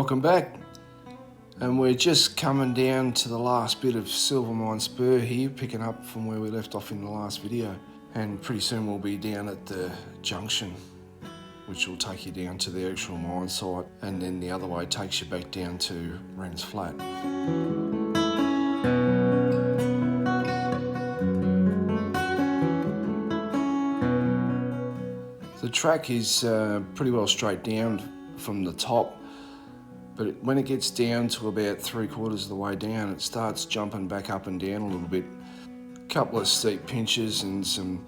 Welcome back, and we're just coming down to the last bit of SILVERMINE Spur here, picking up from where we left off in the last video, and pretty soon we'll be down at the junction, which will take you down to the actual mine site, and then the other way takes you back down to Wren's Flat. The track is pretty well straight down from the top, but when it gets down to about 3/4 of the way down, it starts jumping back up and down a little bit. A couple of steep pinches and some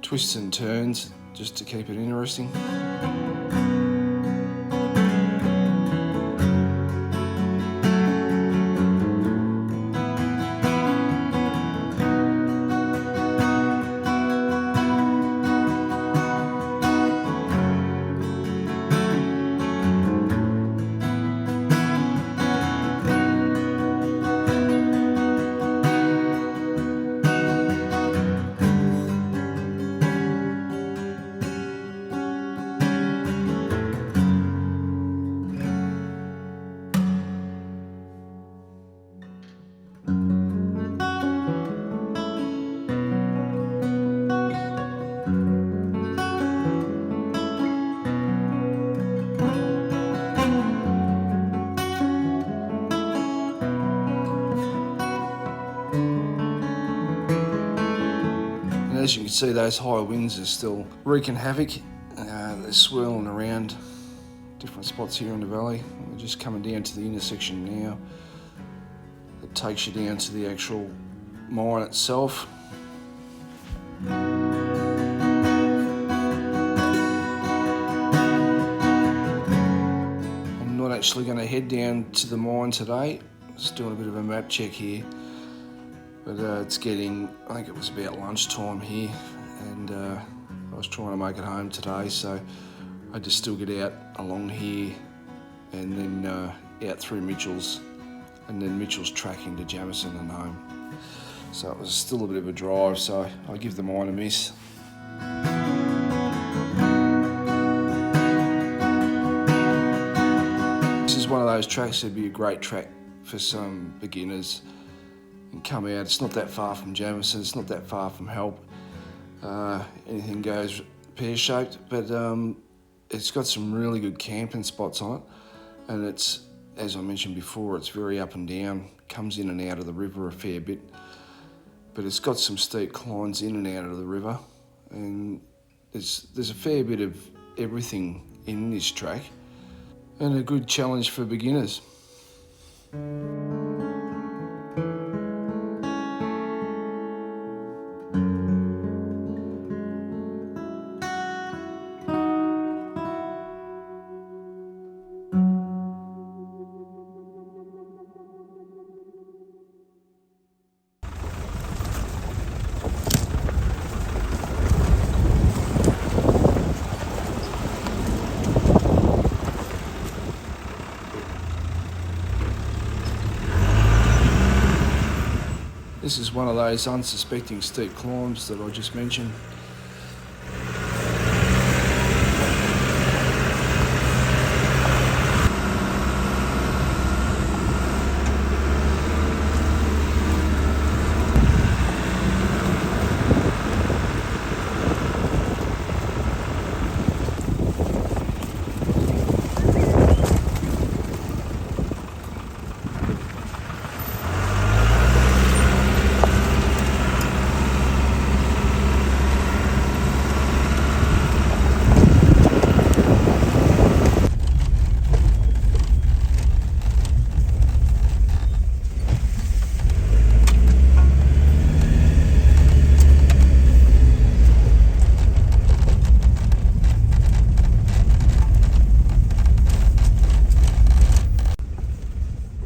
twists and turns just to keep it interesting. As you can see, those high winds are still wreaking havoc. They're swirling around different spots here in the valley. We're just coming down to the intersection now. It takes you down to the actual mine itself. I'm not actually going to head down to the mine today. Just doing a bit of a map check here. But it's getting, I think it was about lunchtime here, and I was trying to make it home today, so I just still get out along here and then out through Michell's, and then Michell's tracking to Jamison and home. So it was still a bit of a drive, so I give the mine a miss. This is one of those tracks that'd be a great track for some beginners. And come out. It's not that far from Jameson, it's not that far from Help. Anything goes pear-shaped, but it's got some really good camping spots on it, and it's, as I mentioned before, it's very up and down, comes in and out of the river a fair bit, but it's got some steep climbs in and out of the river, and there's a fair bit of everything in this track, and a good challenge for beginners. This is one of those unsuspecting steep climbs that I just mentioned.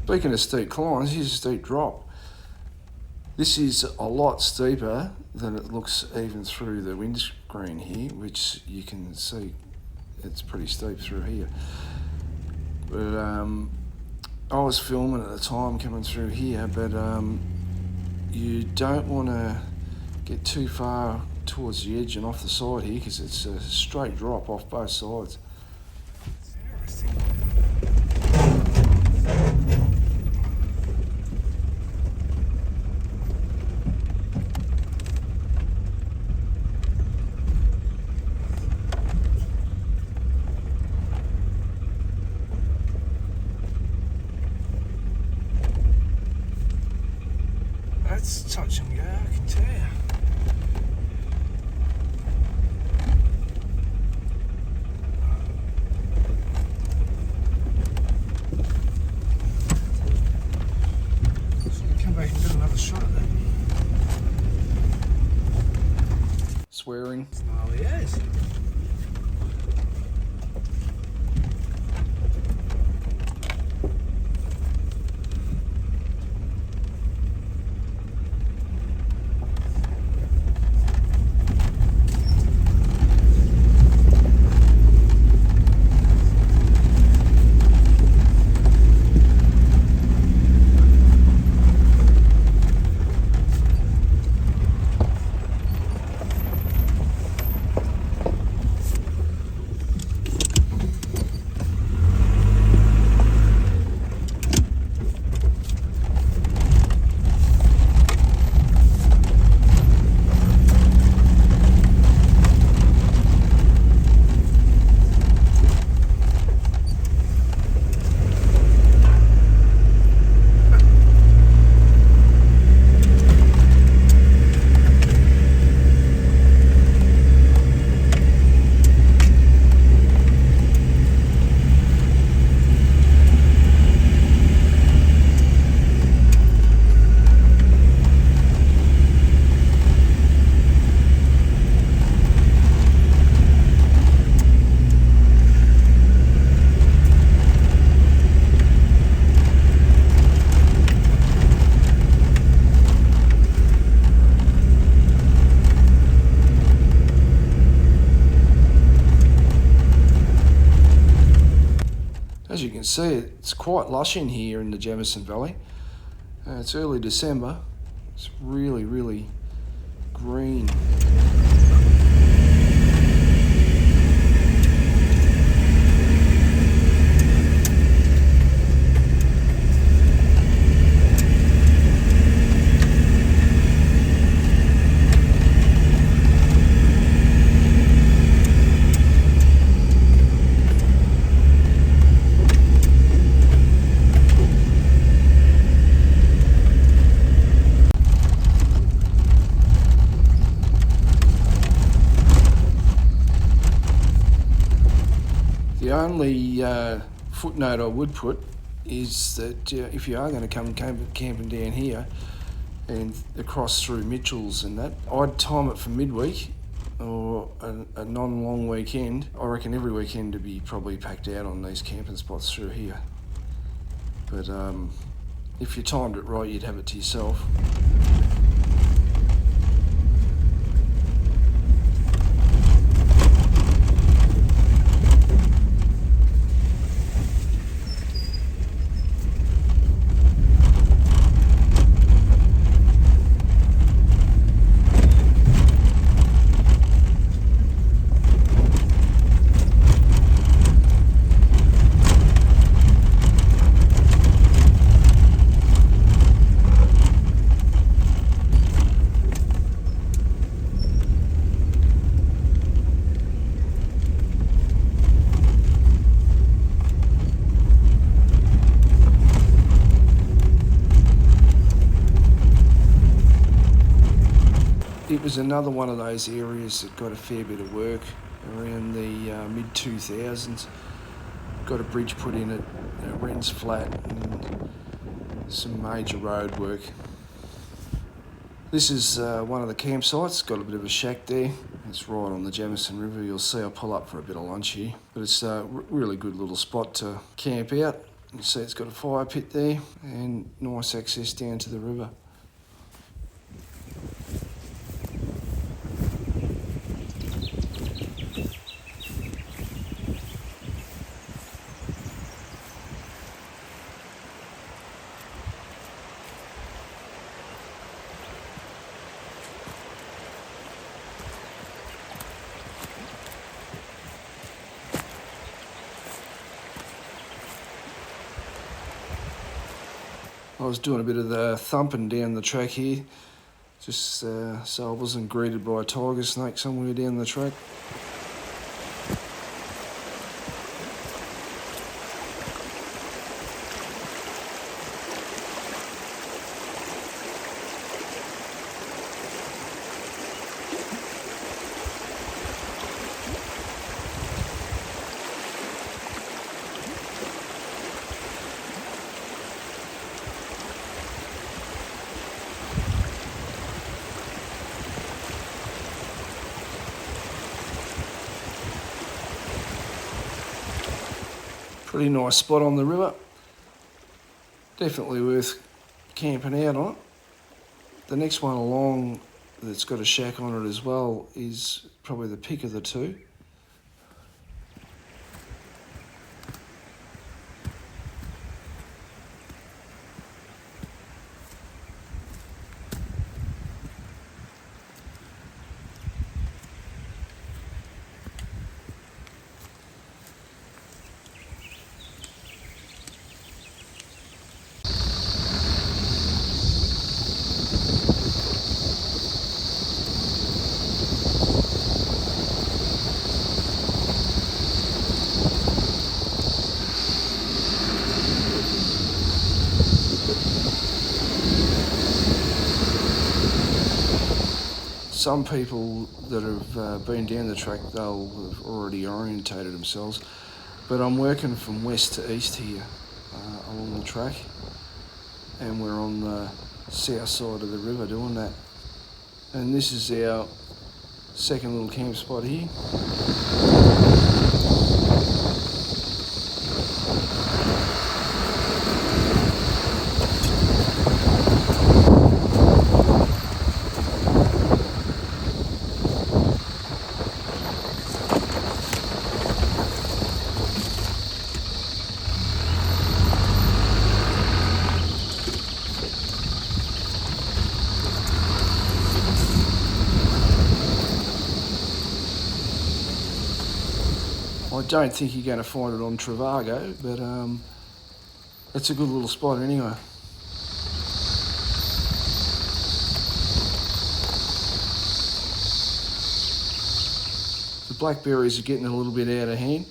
Speaking of steep climbs, here's a steep drop. This is a lot steeper than it looks even through the windscreen here, which you can see it's pretty steep through here. But I was filming at the time coming through here, but you don't want to get too far towards the edge and off the side here because it's a straight drop off both sides. Interesting. It's touch and go, I can tell you. So come back and get another shot at that. Swearing. It's gnarly as. As you can see, it's quite lush in here in the Jameson Valley. It's early December. It's really, really green. The only footnote I would put is that if you are going to come camping down here and across through Michell's and that, I'd time it for midweek or a non-long weekend. I reckon every weekend to be probably packed out on these camping spots through here. But if you timed it right, you'd have it to yourself. It was another one of those areas that got a fair bit of work around the mid-2000s. Got a bridge put in it, Wren's Flat, and some major road work. This is one of the campsites, got a bit of a shack there. It's right on the Jameson River. You'll see I pull up for a bit of lunch here. But it's a really good little spot to camp out. You see it's got a fire pit there and nice access down to the river. I was doing a bit of the thumping down the track here, just so I wasn't greeted by a tiger snake somewhere down the track. Pretty nice spot on the river. Definitely worth camping out on it. The next one along that's got a shack on it as well is probably the pick of the two. Some people that have been down the track, they'll have already orientated themselves, but I'm working from west to east here along the track, and we're on the south side of the river doing that. And this is our second little camp spot here. I don't think you're going to find it on Trivago, but it's a good little spot anyway. The blackberries are getting a little bit out of hand.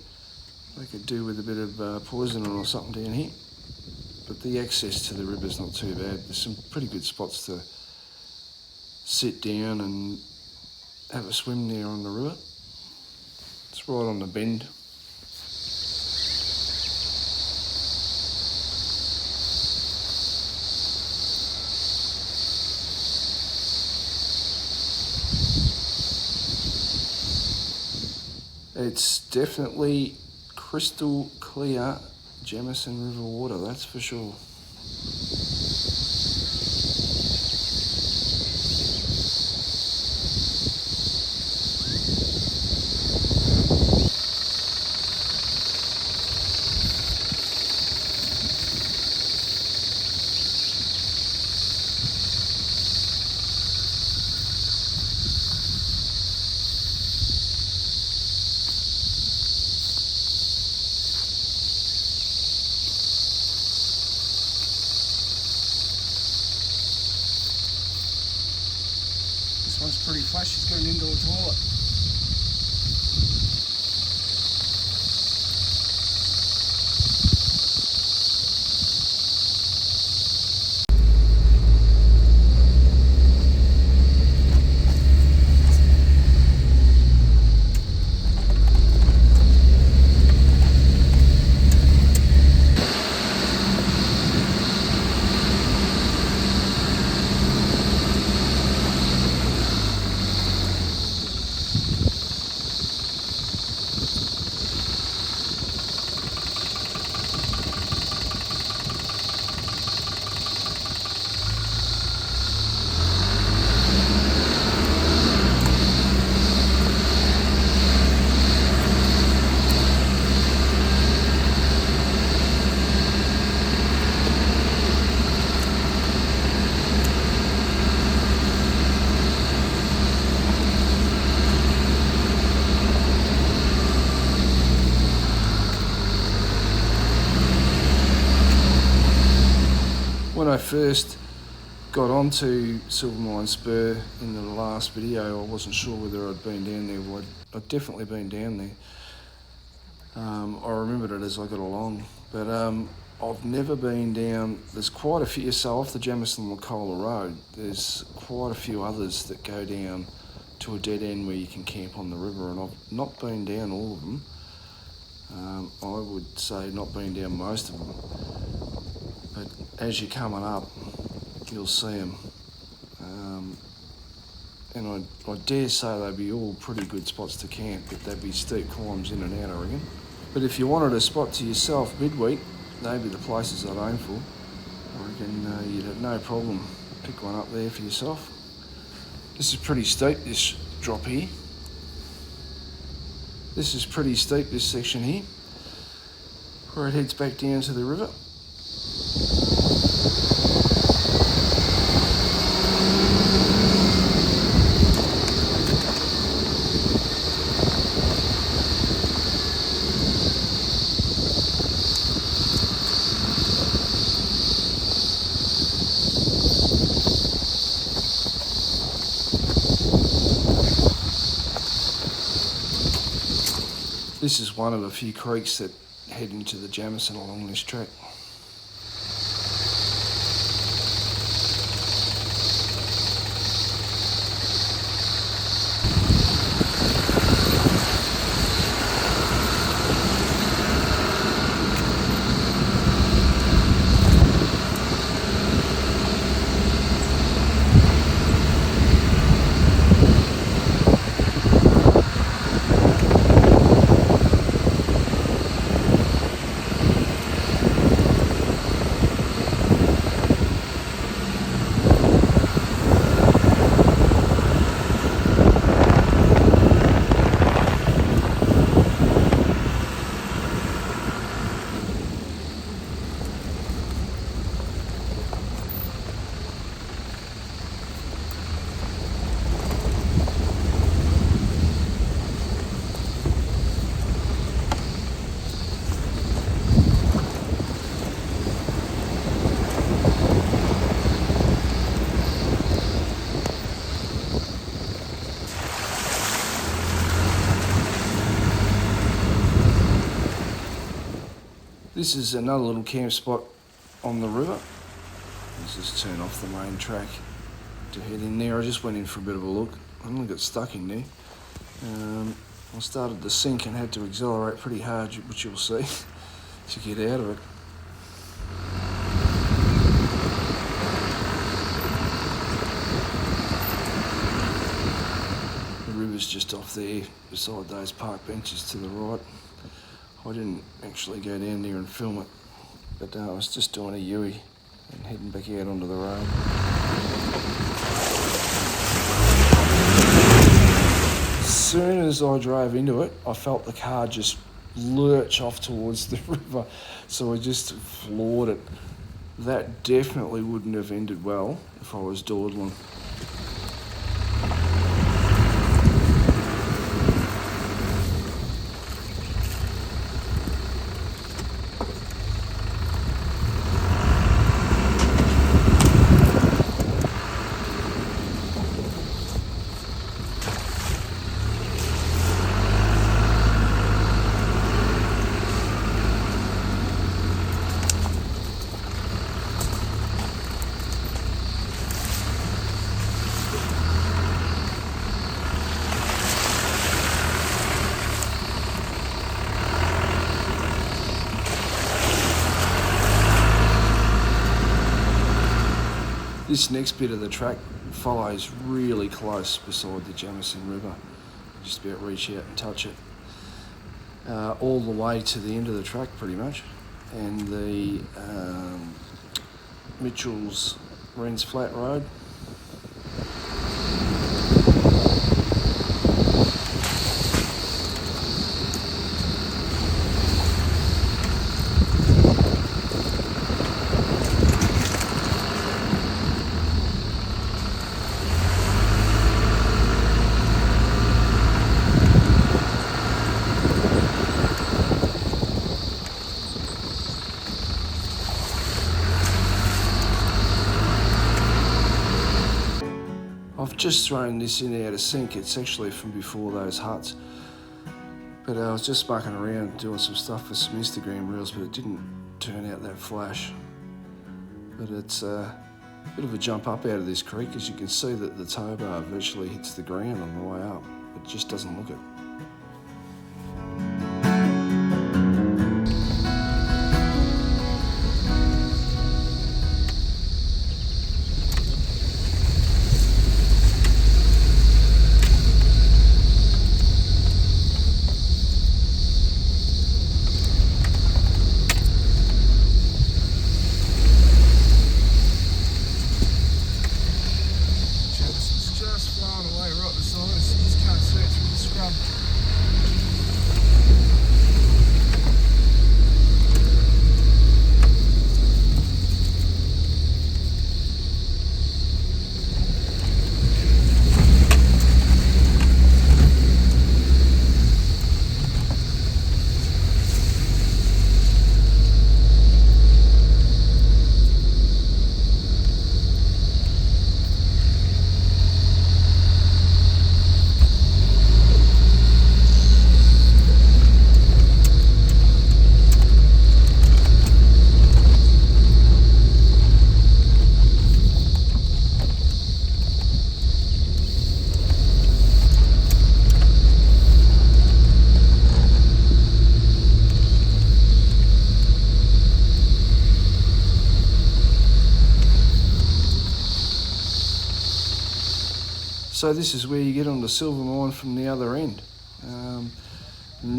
They could do with a bit of poisoning or something down here. But the access to the river's not too bad. There's some pretty good spots to sit down and have a swim there on the river. It's right on the bend. It's definitely crystal clear Jameson River water, that's for sure. This one's pretty flush, it's got an indoor toilet. When I first got onto SILVERMINE Spur in the last video, I wasn't sure whether I'd been down there. Well, I'd definitely been down there. I remembered it as I got along, but I've never been down. There's quite a few, so off the Jamison-Wacola Road, there's quite a few others that go down to a dead end where you can camp on the river, and I've not been down all of them. I would say not been down most of them. But as you're coming up, you'll see them. And I dare say they'd be all pretty good spots to camp, but they'd be steep climbs in and out, I reckon. But if you wanted a spot to yourself midweek, they'd be the places I'd aim for. I reckon you'd have no problem pick one up there for yourself. This is pretty steep, this drop here. This is pretty steep, this section here, where it heads back down to the river. This is one of a few creeks that head into the Jamison along this track. This is another little camp spot on the river. Let's just turn off the main track to head in there. I just went in for a bit of a look. I only got stuck in there. I started to sink and had to accelerate pretty hard, which you'll see, to get out of it. The river's just off there beside those park benches to the right. I didn't actually go down there and film it, but I was just doing a U-ey and heading back out onto the road. As soon as I drove into it, I felt the car just lurch off towards the river, so I just floored it. That definitely wouldn't have ended well if I was dawdling. This next bit of the track follows really close beside the Jameson River. Just about reach out and touch it. All the way to the end of the track pretty much. And the Michell's Wren's Flat Road. I've just thrown this in out of sync. It's actually from before those huts. But I was just mucking around doing some stuff for some Instagram reels, but it didn't turn out that flash. But it's a bit of a jump up out of this creek, as you can see that the tow bar virtually hits the ground on the way up. It just doesn't look it. So this is where you get onto Silvermine from the other end. And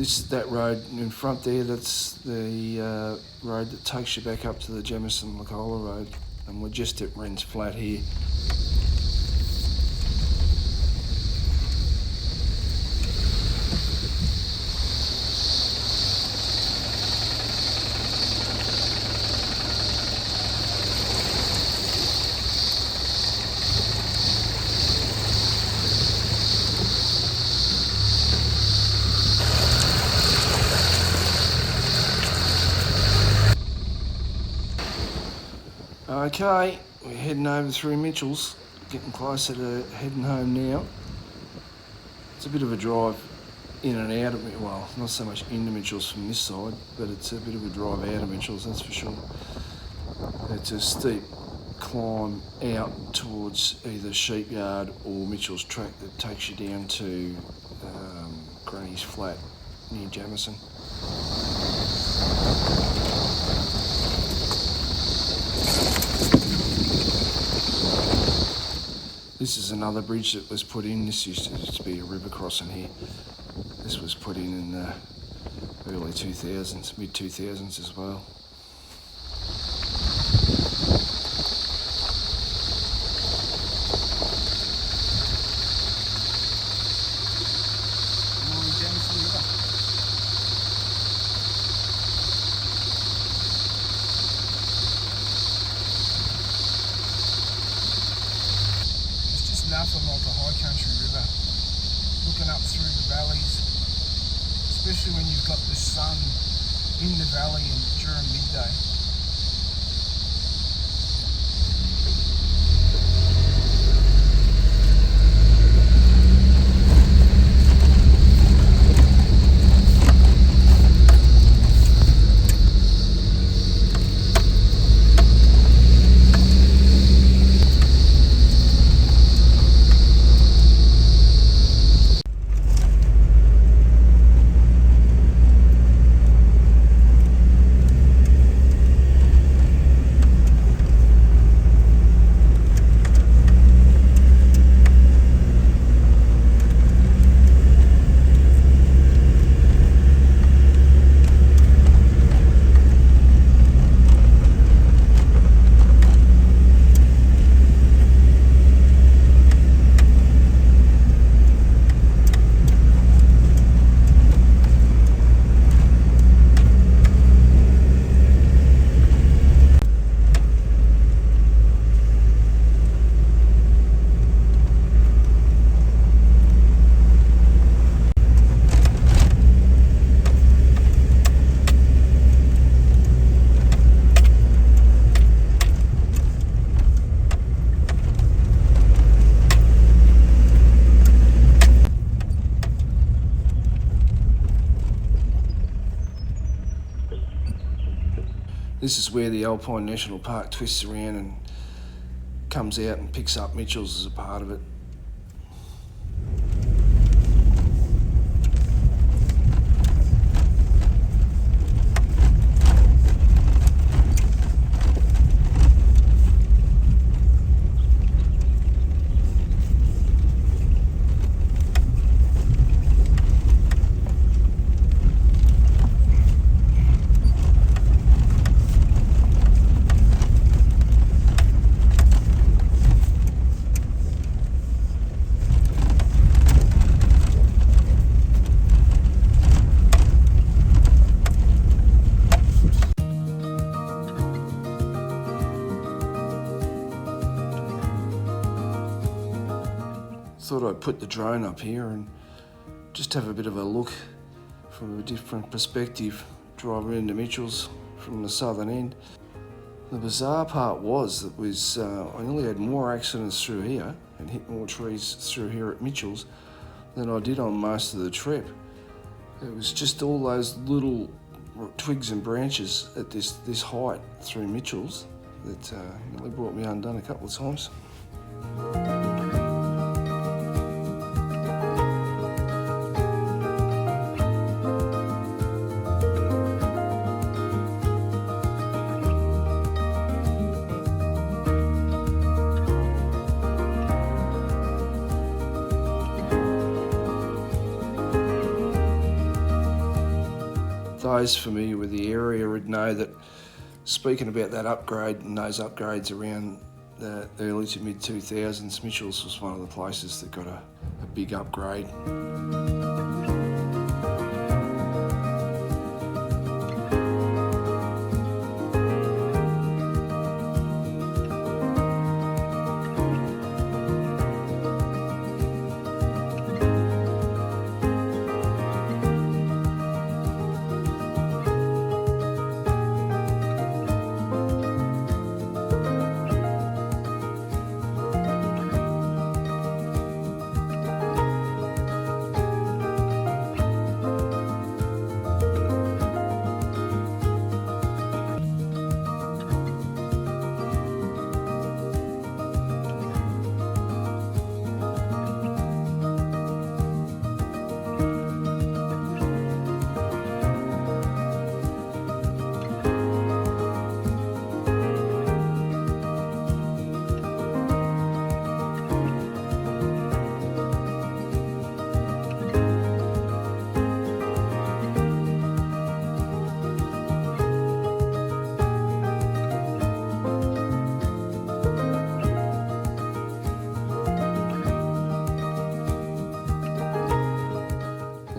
that road in front there, that's the road that takes you back up to the Jamison-Lacola road. And we're just at Wren's Flat here. Okay, we're heading over through Michell's, getting closer to heading home now. It's a bit of a drive in and out of it, well, not so much into Michell's from this side, but it's a bit of a drive out of Michell's, that's for sure. It's a steep climb out towards either Sheepyard or Michell's track that takes you down to Granny's Flat near Jamison. This is another bridge that was put in. This used to be a river crossing here. This was put in the early 2000s, mid 2000s as well. Enough of like a high country river, looking up through the valleys, especially when you've got the sun in the valley and during midday. This is where the Alpine National Park twists around and comes out and picks up Michell's as a part of it. Thought I'd put the drone up here and just have a bit of a look from a different perspective, driving into Michell's from the southern end. The bizarre part was that I nearly had more accidents through here and hit more trees through here at Michell's than I did on most of the trip. It was just all those little twigs and branches at this height through Michell's that nearly brought me undone a couple of times. Those familiar with the area would know that, speaking about that upgrade and those upgrades around the early to mid 2000s, Michell's was one of the places that got a big upgrade.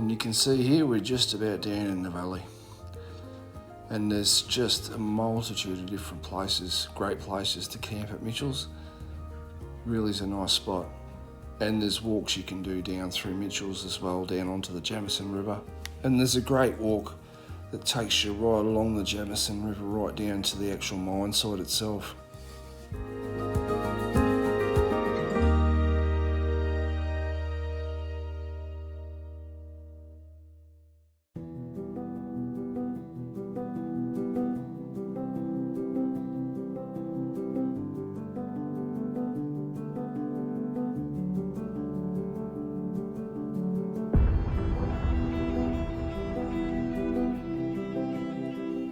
You can see here we're just about down in the valley, and there's just a multitude of different places, great places to camp at Michell's. Really is a nice spot, and there's walks you can do down through Michell's as well, down onto the Jameson River, and there's a great walk that takes you right along the Jameson River right down to the actual mine site itself.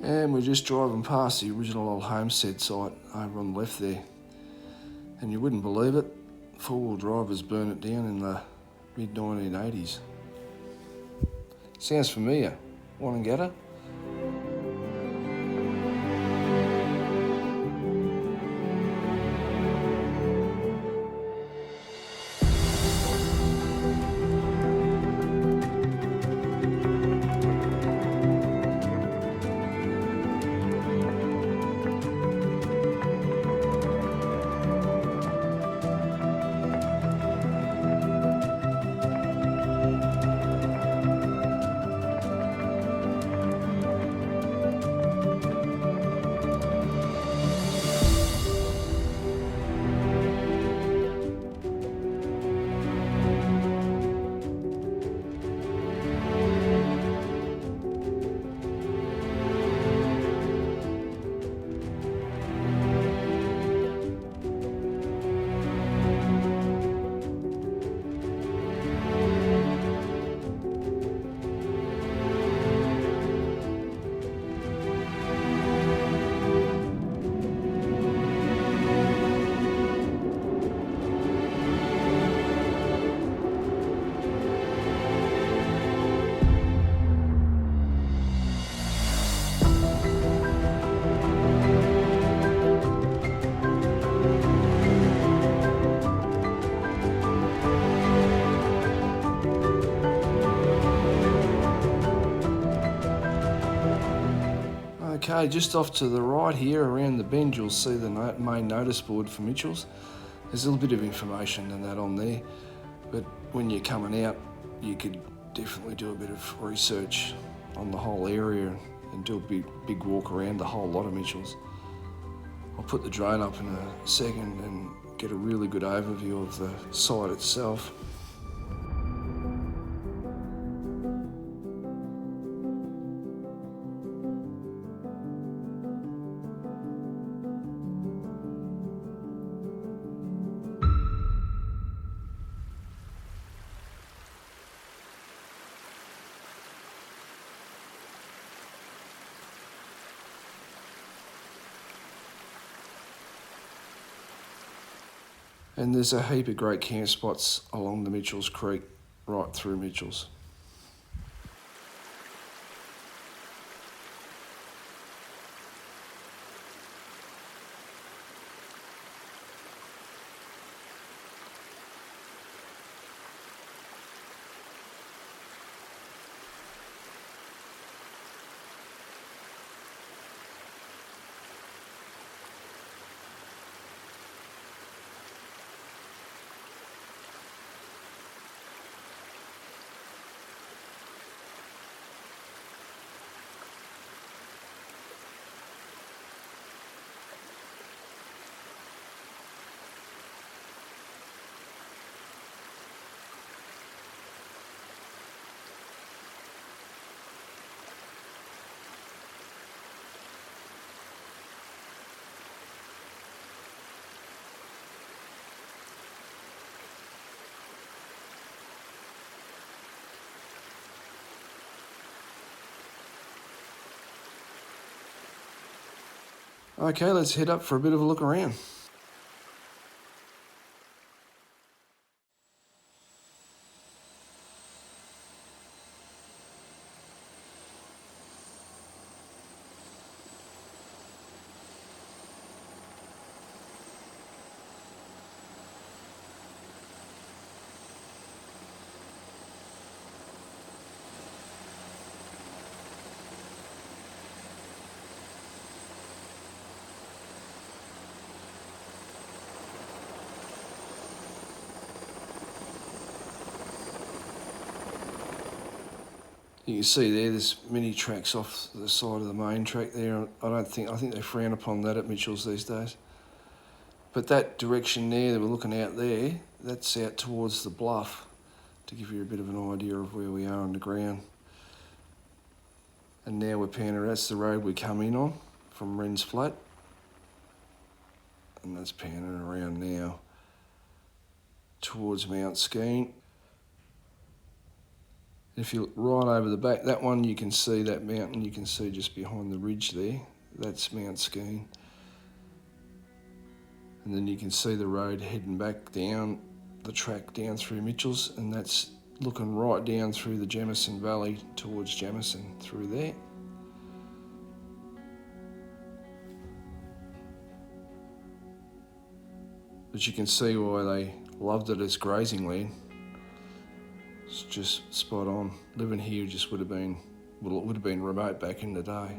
And we're just driving past the original old homestead site over on the left there. And you wouldn't believe it, four-wheel drivers burned it down in the mid-1980s. Sounds familiar. Wanna Okay, just off to the right here around the bend you'll see the main notice board for Michell's. There's a little bit of information and that on there, but when you're coming out you could definitely do a bit of research on the whole area and do a big walk around the whole lot of Michell's. I'll put the drone up in a second and get a really good overview of the site itself. And there's a heap of great camp spots along the Michell's Creek, right through Michell's. Okay, let's head up for a bit of a look around. You can see there's many tracks off the side of the main track there. I think they frown upon that at Michell's these days. But that direction there that we're looking out there, that's out towards the bluff, to give you a bit of an idea of where we are on the ground. And now we're panning, that's the road we come in on from Wren's Flat. And that's panning around now towards Mount Skeen. If you look right over the back, that one you can see that mountain, you can see just behind the ridge there, that's Mount Skeen. And then you can see the road heading back down the track down through Michell's, and that's looking right down through the Jameson Valley towards Jamison through there. But you can see why they loved it as grazing land. It's just spot on. Living here just would have been, well, it would have been remote back in the day.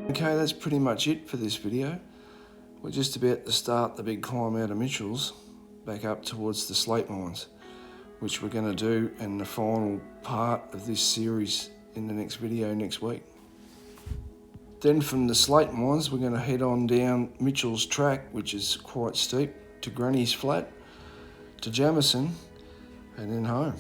Okay, that's pretty much it for this video. We're just about to start the big climb out of Michell's back up towards the slate mines, which we're going to do in the final part of this series in the next video next week. Then from the slate mines, we're going to head on down Michell's track, which is quite steep, to Granny's Flat, to Jamison, and then home.